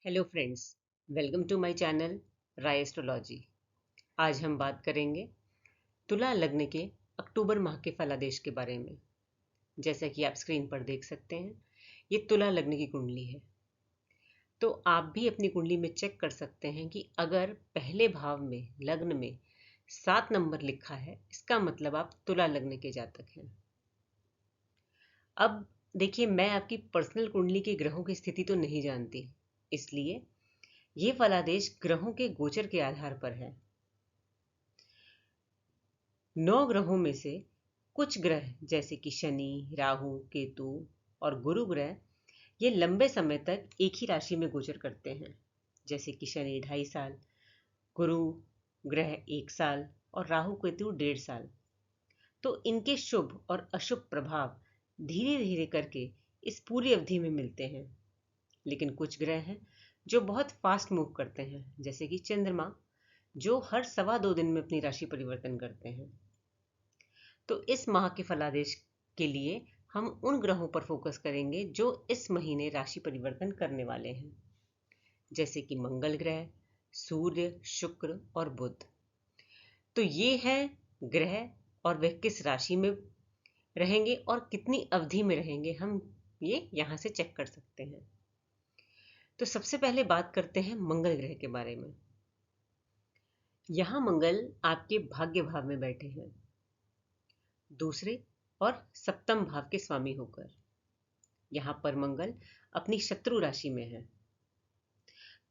Hello friends, welcome to my channel Rai astrology. आज हम बात करेंगे तुला लग्न के अक्टूबर माह के फलादेश के बारे में। जैसा कि आप स्क्रीन पर देख सकते हैं, ये तुला लग्न की कुंडली है। तो आप भी अपनी कुंडली में चेक कर सकते हैं कि अगर पहले भाव में लग्न में 7 नंबर लिखा है, इसका मतलब आप तुला लग्न के जातक हैं। अब देखिए, मैं आपकी पर्सनल कुंडली की ग्रहों की स्थिति तो नहीं जानती, इसलिए ये फलादेश ग्रहों के गोचर के आधार पर है। 9 ग्रहों में से कुछ ग्रह जैसे कि शनि, राहु, केतु और गुरु ग्रह ये लंबे समय तक एक ही राशि में गोचर करते हैं। जैसे कि शनि 2.5 साल, गुरु ग्रह 1 साल और राहु केतु 1.5 साल। तो इनके शुभ और अशुभ प्रभाव धीरे धीरे करके इस पूरी अवधि में मिलते हैं। लेकिन कुछ ग्रह हैं जो बहुत फास्ट मूव करते हैं, जैसे कि चंद्रमा, जो हर 2.25 दिन में अपनी राशि परिवर्तन करते हैं। तो इस माह के फलादेश के लिए हम उन ग्रहों पर फोकस करेंगे जो इस महीने राशि परिवर्तन करने वाले हैं, जैसे कि मंगल ग्रह, सूर्य, शुक्र और बुध। तो ये है ग्रह और वह किस राशि में रहेंगे और कितनी अवधि में रहेंगे, हम ये यहाँ से चेक कर सकते हैं। तो सबसे पहले बात करते हैं मंगल ग्रह के बारे में। यहाँ मंगल आपके भाग्य भाव में बैठे हैं, दूसरे और सप्तम भाव के स्वामी होकर। यहाँ पर मंगल अपनी शत्रु राशि में है।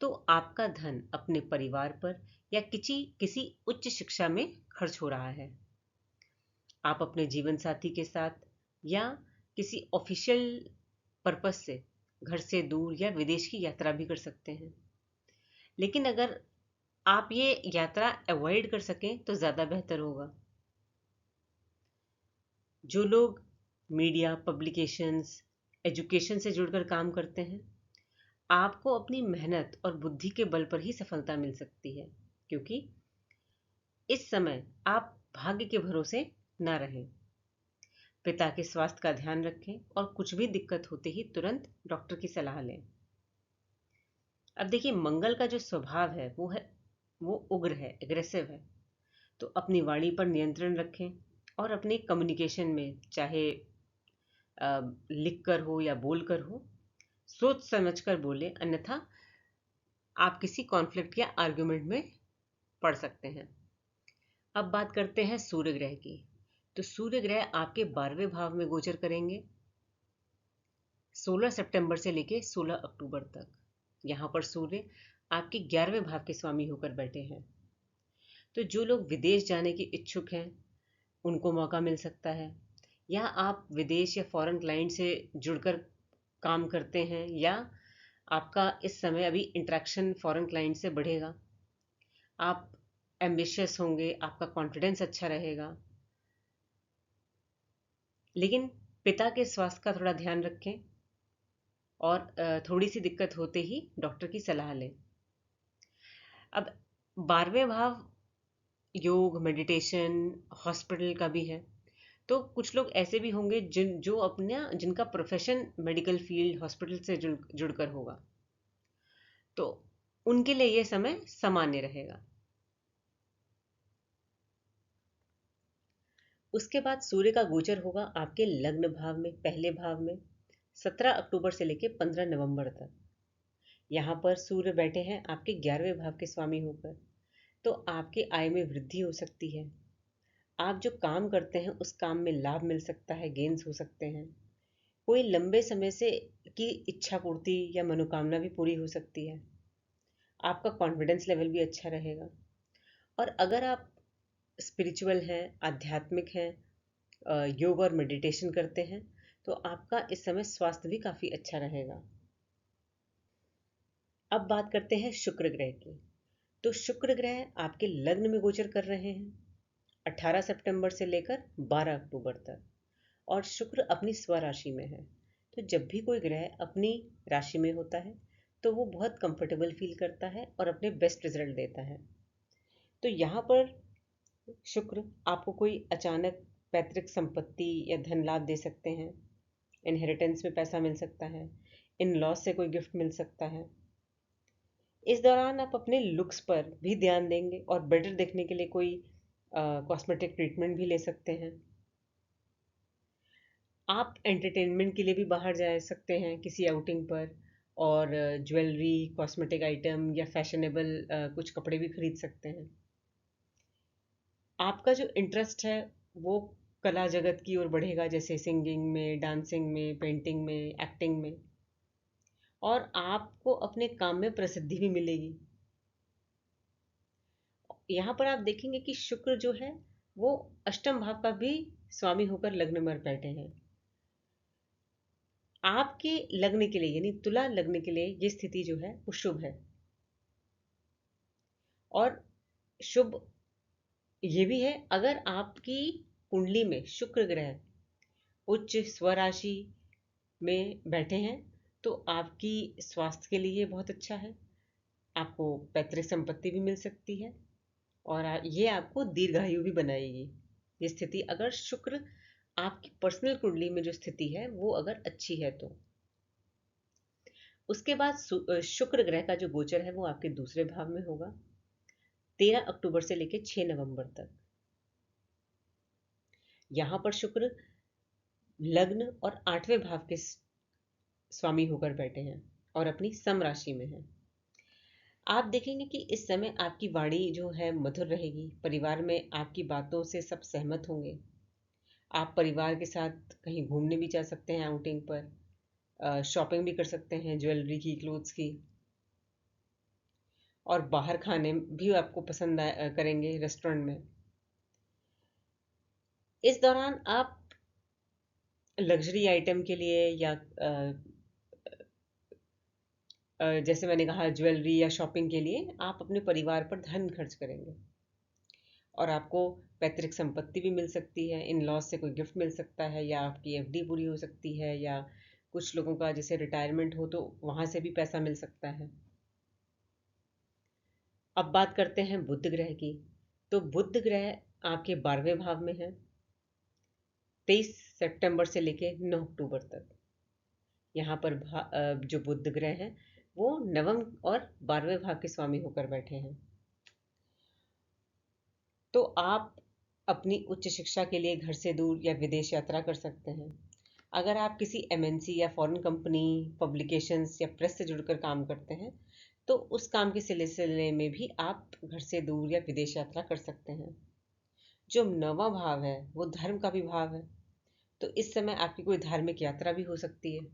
तो आपका धन अपने परिवार पर या किसी उच्च शिक्षा में खर्च हो रहा है। आप अपने जीवन साथी के साथ या किसी ऑफिशियल पर्पस से घर से दूर या विदेश की यात्रा भी कर सकते हैं। लेकिन अगर आप ये यात्रा अवॉइड कर सकें तो ज़्यादा बेहतर होगा। जो लोग मीडिया, पब्लिकेशंस, एजुकेशन से जुड़कर काम करते हैं, आपको अपनी मेहनत और बुद्धि के बल पर ही सफलता मिल सकती है, क्योंकि इस समय आप भाग्य के भरोसे ना रहें। पिता के स्वास्थ्य का ध्यान रखें और कुछ भी दिक्कत होते ही तुरंत डॉक्टर की सलाह लें। अब देखिए, मंगल का जो स्वभाव है वो उग्र है, एग्रेसिव है। तो अपनी वाणी पर नियंत्रण रखें और अपने कम्युनिकेशन में, चाहे लिख कर हो या बोल कर हो, सोच समझ कर बोले, अन्यथा आप किसी कॉन्फ्लिक्ट या आर्ग्यूमेंट में पड़ सकते हैं। अब बात करते हैं सूर्य ग्रह की। तो सूर्य ग्रह आपके 12वें भाव में गोचर करेंगे 16 सितंबर से लेकर 16 अक्टूबर तक। यहाँ पर सूर्य आपके 11वें भाव के स्वामी होकर बैठे हैं। तो जो लोग विदेश जाने के इच्छुक हैं, उनको मौका मिल सकता है। या आप विदेश या फॉरेन क्लाइंट से जुड़कर काम करते हैं, या आपका इस समय अभी इंटरेक्शन फॉरेन क्लाइंट से बढ़ेगा। आप एम्बिशियस होंगे, आपका कॉन्फिडेंस अच्छा रहेगा। लेकिन पिता के स्वास्थ्य का थोड़ा ध्यान रखें और थोड़ी सी दिक्कत होते ही डॉक्टर की सलाह लें। अब 12वें भाव योग, मेडिटेशन, हॉस्पिटल का भी है। तो कुछ लोग ऐसे भी होंगे जिनका प्रोफेशन मेडिकल फील्ड, हॉस्पिटल से जुड़कर होगा, तो उनके लिए यह समय सामान्य रहेगा। उसके बाद सूर्य का गोचर होगा आपके लग्न भाव में, पहले भाव में, 17 अक्टूबर से लेकर 15 नवंबर तक। यहाँ पर सूर्य बैठे हैं आपके 11वें भाव के स्वामी होकर। तो आपके आय में वृद्धि हो सकती है। आप जो काम करते हैं उस काम में लाभ मिल सकता है, गेन्स हो सकते हैं। कोई लंबे समय से की इच्छा पूर्ति या मनोकामना भी पूरी हो सकती है। आपका कॉन्फिडेंस लेवल भी अच्छा रहेगा। और अगर आप स्पिरिचुअल हैं, आध्यात्मिक हैं, योग और मेडिटेशन करते हैं, तो आपका इस समय स्वास्थ्य भी काफ़ी अच्छा रहेगा। अब बात करते हैं शुक्र ग्रह की। तो शुक्र ग्रह आपके लग्न में गोचर कर रहे हैं 18 सितंबर से लेकर 12 अक्टूबर तक, और शुक्र अपनी स्वराशि में है। तो जब भी कोई ग्रह अपनी राशि में होता है तो वो बहुत कंफर्टेबल फील करता है और अपने बेस्ट रिजल्ट देता है। तो यहाँ पर शुक्र आपको कोई अचानक पैतृक संपत्ति या धन लाभ दे सकते हैं। इनहेरिटेंस में पैसा मिल सकता है, इन लॉज से कोई गिफ्ट मिल सकता है। इस दौरान आप अपने लुक्स पर भी ध्यान देंगे और बेटर दिखने के लिए कोई कॉस्मेटिक ट्रीटमेंट भी ले सकते हैं। आप एंटरटेनमेंट के लिए भी बाहर जा सकते हैं किसी आउटिंग पर, और ज्वेलरी, कॉस्मेटिक आइटम या फैशनेबल कुछ कपड़े भी खरीद सकते हैं। आपका जो इंटरेस्ट है वो कला जगत की ओर बढ़ेगा, जैसे सिंगिंग में, डांसिंग में, पेंटिंग में, एक्टिंग में, और आपको अपने काम में प्रसिद्धि भी मिलेगी। यहाँ पर आप देखेंगे कि शुक्र जो है वो अष्टम भाव का भी स्वामी होकर लग्न में बैठे हैं। आपके लग्न के लिए यानी तुला लग्न के लिए ये स्थिति जो है वो शुभ है। और शुभ ये भी है, अगर आपकी कुंडली में शुक्र ग्रह उच्च स्वराशि में बैठे हैं तो आपकी स्वास्थ्य के लिए बहुत अच्छा है। आपको पैतृक संपत्ति भी मिल सकती है और ये आपको दीर्घायु भी बनाएगी। ये स्थिति अगर शुक्र आपकी पर्सनल कुंडली में जो स्थिति है वो अगर अच्छी है तो। उसके बाद शुक्र ग्रह का जो गोचर है वो आपके दूसरे भाव में होगा 13 अक्टूबर से लेकर 6 नवंबर तक। यहां पर शुक्र लग्न और 8वें भाव के स्वामी होकर बैठे हैं और अपनी सम राशि में हैं। आप देखेंगे कि इस समय आपकी वाणी जो है मधुर रहेगी, परिवार में आपकी बातों से सब सहमत होंगे। आप परिवार के साथ कहीं घूमने भी जा सकते हैं, आउटिंग पर शॉपिंग भी कर सकते हैं ज्वेलरी की, क्लोथ्स की, और बाहर खाने भी आपको पसंद करेंगे रेस्टोरेंट में। इस दौरान आप लग्जरी आइटम के लिए या जैसे मैंने कहा ज्वेलरी या शॉपिंग के लिए आप अपने परिवार पर धन खर्च करेंगे, और आपको पैतृक संपत्ति भी मिल सकती है। इन लॉज से कोई गिफ्ट मिल सकता है, या आपकी एफडी पूरी हो सकती है, या कुछ लोगों का जैसे रिटायरमेंट हो तो वहां से भी पैसा मिल सकता है। अब बात करते हैं बुध ग्रह की। तो बुध ग्रह आपके 12वें भाव में है 23 सितंबर से लेके 9 अक्टूबर तक। यहाँ पर जो बुध ग्रह है वो नवम और 12वें भाव के स्वामी होकर बैठे हैं। तो आप अपनी उच्च शिक्षा के लिए घर से दूर या विदेश यात्रा कर सकते हैं। अगर आप किसी एमएनसी या फॉरेन कंपनी, पब्लिकेशंस या प्रेस से जुड़कर काम करते हैं तो उस काम के सिलसिले में भी आप घर से दूर या विदेश यात्रा कर सकते हैं। जो नवा भाव है वो धर्म का भी भाव है, तो इस समय आपकी कोई धार्मिक यात्रा भी हो सकती है।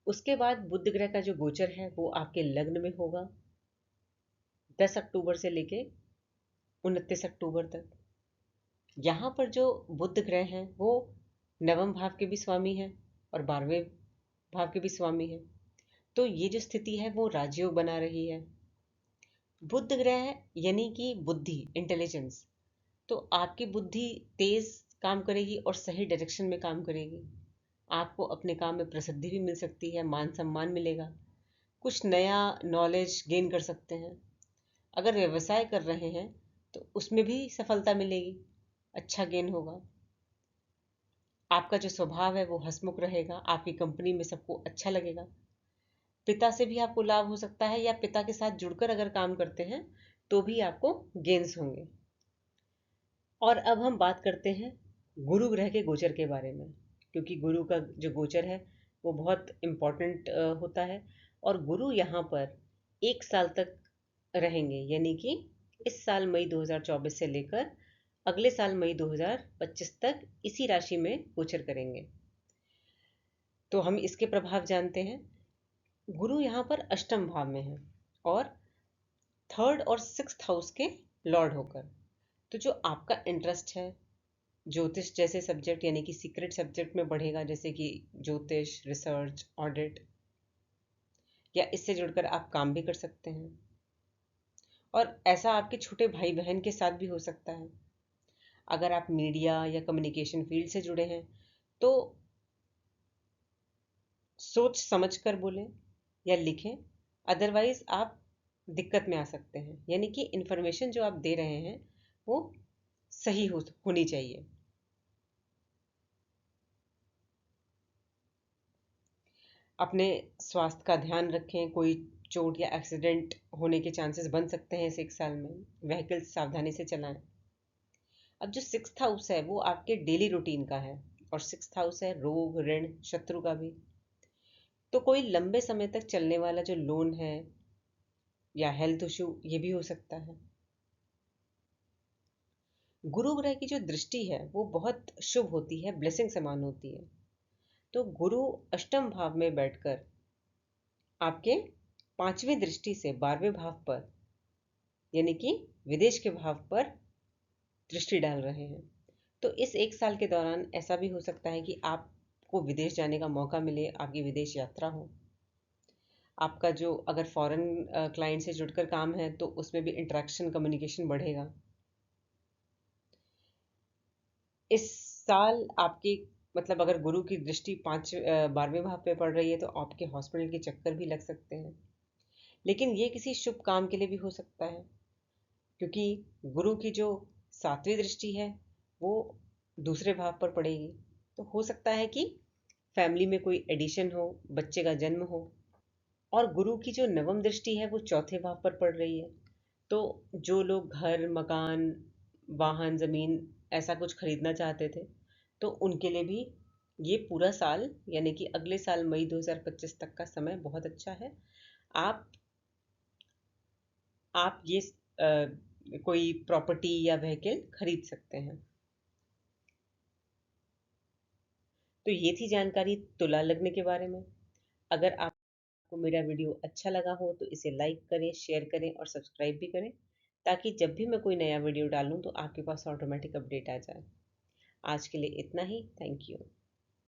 उसके बाद बुध ग्रह का जो गोचर है वो आपके लग्न में होगा 10 अक्टूबर से लेके 29 अक्टूबर तक। यहाँ पर जो बुध ग्रह हैं वो नवम भाव के भी स्वामी हैं और 12वें भाव के भी स्वामी हैं। तो ये जो स्थिति है वो राजयोग बना रही है। बुध ग्रह यानी कि बुद्धि, इंटेलिजेंस, तो आपकी बुद्धि तेज काम करेगी और सही डायरेक्शन में काम करेगी। आपको अपने काम में प्रसिद्धि भी मिल सकती है, मान सम्मान मिलेगा, कुछ नया नॉलेज गेन कर सकते हैं। अगर व्यवसाय कर रहे हैं तो उसमें भी सफलता मिलेगी, अच्छा गेन होगा। आपका जो स्वभाव है वो हंसमुख रहेगा, आपकी कंपनी में सबको अच्छा लगेगा। पिता से भी आपको लाभ हो सकता है, या पिता के साथ जुड़कर अगर काम करते हैं तो भी आपको गेन्स होंगे। और अब हम बात करते हैं गुरु ग्रह के गोचर के बारे में, क्योंकि गुरु का जो गोचर है वो बहुत इम्पोर्टेंट होता है। और गुरु यहाँ पर 1 साल तक रहेंगे, यानी कि इस साल मई 2024 से लेकर अगले साल मई 2025 तक इसी राशि में गोचर करेंगे। तो हम इसके प्रभाव जानते हैं। गुरु यहाँ पर अष्टम भाव में है और 3rd और 6th हाउस के लॉर्ड होकर। तो जो आपका इंटरेस्ट है ज्योतिष जैसे सब्जेक्ट यानी कि सीक्रेट सब्जेक्ट में बढ़ेगा, जैसे कि ज्योतिष, रिसर्च, ऑडिट, या इससे जुड़कर आप काम भी कर सकते हैं। और ऐसा आपके छोटे भाई बहन के साथ भी हो सकता है। अगर आप मीडिया या कम्युनिकेशन फील्ड से जुड़े हैं तो सोच समझ कर बोलें या लिखें, अदरवाइज आप दिक्कत में आ सकते हैं। यानी कि इंफॉर्मेशन जो आप दे रहे हैं वो सही होनी चाहिए। अपने स्वास्थ्य का ध्यान रखें, कोई चोट या एक्सीडेंट होने के चांसेस बन सकते हैं इस 1 साल में। व्हीकल्स सावधानी से चलाएं। अब जो 6th हाउस है वो आपके डेली रूटीन का है, और 6th हाउस है रोग, ऋण, शत्रु का भी। तो कोई लंबे समय तक चलने वाला जो लोन है या हेल्थ इशू, ये भी हो सकता है। गुरु ग्रह की जो दृष्टि है वो बहुत शुभ होती है, ब्लेसिंग समान होती है। तो गुरु अष्टम भाव में बैठकर आपके 5वीं दृष्टि से 12वें भाव पर, यानी कि विदेश के भाव पर दृष्टि डाल रहे हैं। तो इस 1 साल के दौरान ऐसा भी हो सकता है कि आपको विदेश जाने का मौका मिले, आपकी विदेश यात्रा हो। आपका जो अगर फॉरेन क्लाइंट से जुड़कर काम है तो उसमें भी इंटरेक्शन, कम्युनिकेशन बढ़ेगा। इस साल आपके मतलब अगर गुरु की दृष्टि 12वें भाव पे पड़ रही है तो आपके हॉस्पिटल के चक्कर भी लग सकते हैं। लेकिन ये किसी शुभ काम के लिए भी हो सकता है, क्योंकि गुरु की जो 7वीं दृष्टि है वो दूसरे भाव पर पड़ेगी। तो हो सकता है कि फैमिली में कोई एडिशन हो, बच्चे का जन्म हो। और गुरु की जो 9वीं दृष्टि है वो चौथे भाव पर पड़ रही है। तो जो लोग घर, मकान, वाहन, जमीन ऐसा कुछ खरीदना चाहते थे तो उनके लिए भी ये पूरा साल, यानी कि अगले साल मई 2025 तक का समय बहुत अच्छा है। आप ये कोई प्रॉपर्टी या व्हीकल खरीद सकते हैं। तो ये थी जानकारी तुला लग्न के बारे में। अगर आपको मेरा वीडियो अच्छा लगा हो तो इसे लाइक करें, शेयर करें और सब्सक्राइब भी करें, ताकि जब भी मैं कोई नया वीडियो डालूं तो आपके पास ऑटोमेटिक अपडेट आ जाए। आज के लिए इतना ही। Thank you.